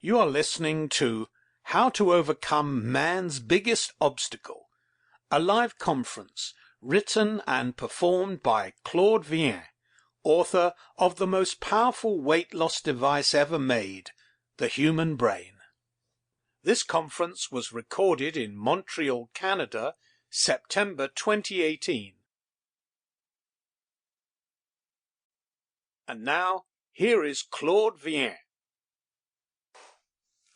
You are listening to How to Overcome Man's Biggest Obstacle, a live conference written and performed by Claude Viens, author of the most powerful weight loss device ever made, the human brain. This conference was recorded in Montreal, Canada, September 2018. And now, here is Claude Viens.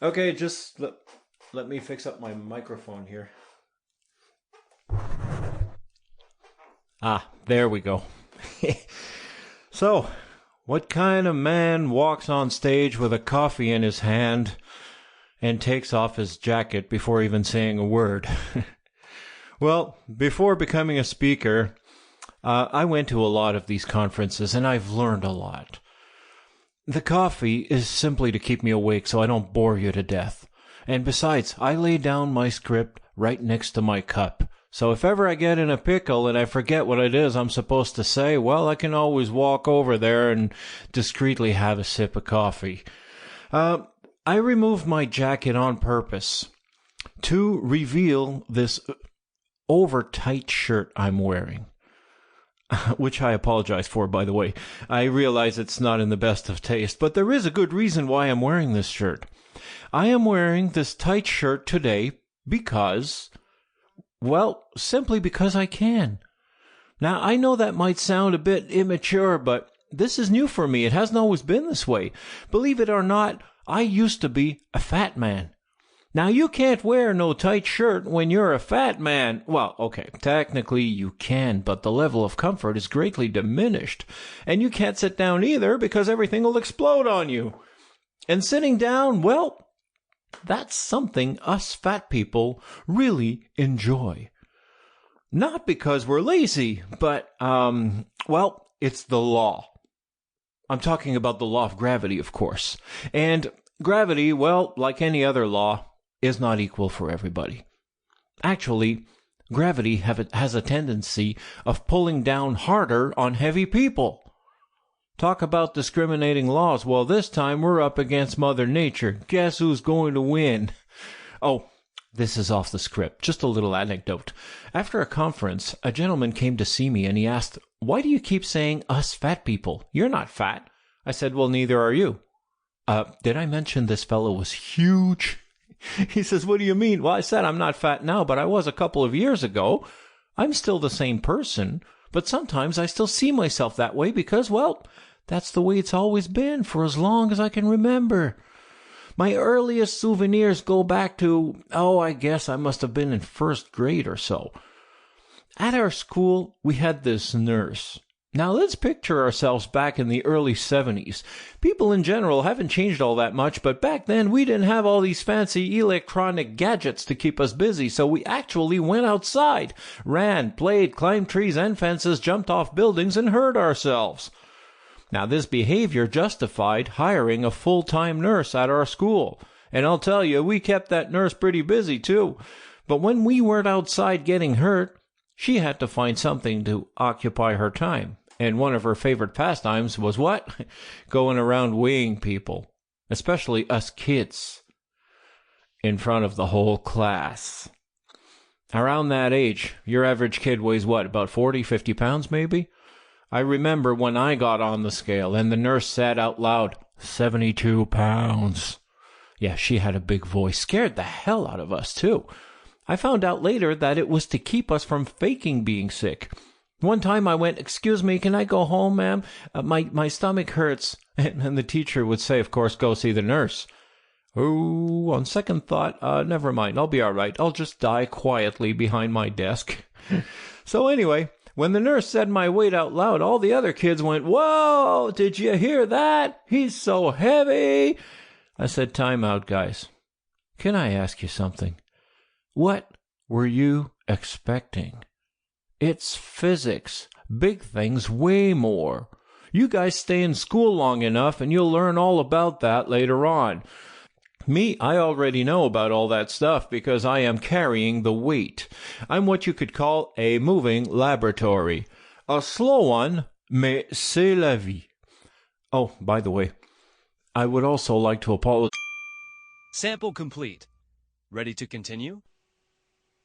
Okay, just let me fix up my microphone here. There we go. So, what kind of man walks on stage with a coffee in his hand and takes off his jacket before even saying a word? Well, before becoming a speaker, I went to a lot of these conferences and I've learned a lot. The coffee is simply to keep me awake so I don't bore you to death. And besides, I lay down my script right next to my cup. So if ever I get in a pickle and I forget what it is I'm supposed to say, well, I can always walk over there and discreetly have a sip of coffee. I removed my jacket on purpose to reveal this over-tight shirt I'm wearing. Which I apologize for, by the way. I realize it's not in the best of taste, but there is a good reason why I'm wearing this shirt. I am wearing this tight shirt today because, well, simply because I can. Now, I know that might sound a bit immature, but this is new for me. It hasn't always been this way. Believe it or not, I used to be a fat man. Now, you can't wear no tight shirt when you're a fat man. Well, okay, technically you can, but the level of comfort is greatly diminished. And you can't sit down either because everything will explode on you. And sitting down, well, that's something us fat people really enjoy. Not because we're lazy, but, well, it's the law. I'm talking about the law of gravity, of course. And gravity, well, like any other law, is not equal for everybody. Actually, gravity has a tendency of pulling down harder on heavy people. Talk about discriminating laws. Well, this time we're up against Mother Nature. Guess who's going to win? Oh, this is off the script. Just a little anecdote. After a conference, a gentleman came to see me and he asked, "Why do you keep saying us fat people? You're not fat." I said, "Well, neither are you." Did I mention this fellow was huge? He says, "What do you mean?" Well, I said, "I'm not fat now, but I was a couple of years ago. I'm still the same person, but sometimes I still see myself that way because, well, that's the way it's always been for as long as I can remember. My earliest souvenirs go back to, I guess I must have been in first grade or so. At our school, we had this nurse. Now, let's picture ourselves back in the early 70s. People in general haven't changed all that much, but back then we didn't have all these fancy electronic gadgets to keep us busy, so we actually went outside, ran, played, climbed trees and fences, jumped off buildings, and hurt ourselves. Now, this behavior justified hiring a full-time nurse at our school. And I'll tell you, we kept that nurse pretty busy, too. But when we weren't outside getting hurt, she had to find something to occupy her time. And one of her favorite pastimes was what? Going around weighing people, especially us kids, in front of the whole class. Around that age, your average kid weighs what, about 40, 50 pounds maybe? I remember when I got on the scale and the nurse said out loud, 72 pounds. Yeah, she had a big voice, scared the hell out of us too. I found out later that it was to keep us from faking being sick. One time I went, "Excuse me, can I go home, ma'am? My stomach hurts." And the teacher would say, of course, "Go see the nurse." Oh, on second thought, never mind, I'll be all right. I'll just die quietly behind my desk. So anyway, when the nurse said my weight out loud, all the other kids went, "Whoa, did you hear that? He's so heavy." I said, "Time out, guys. Can I ask you something? What were you expecting? It's physics. Big things weigh more. You guys stay in school long enough and you'll learn all about that later on. Me, I already know about all that stuff because I am carrying the weight. I'm what you could call a moving laboratory. A slow one, mais c'est la vie." Oh, by the way, I would also like to apologize. Sample complete. Ready to continue?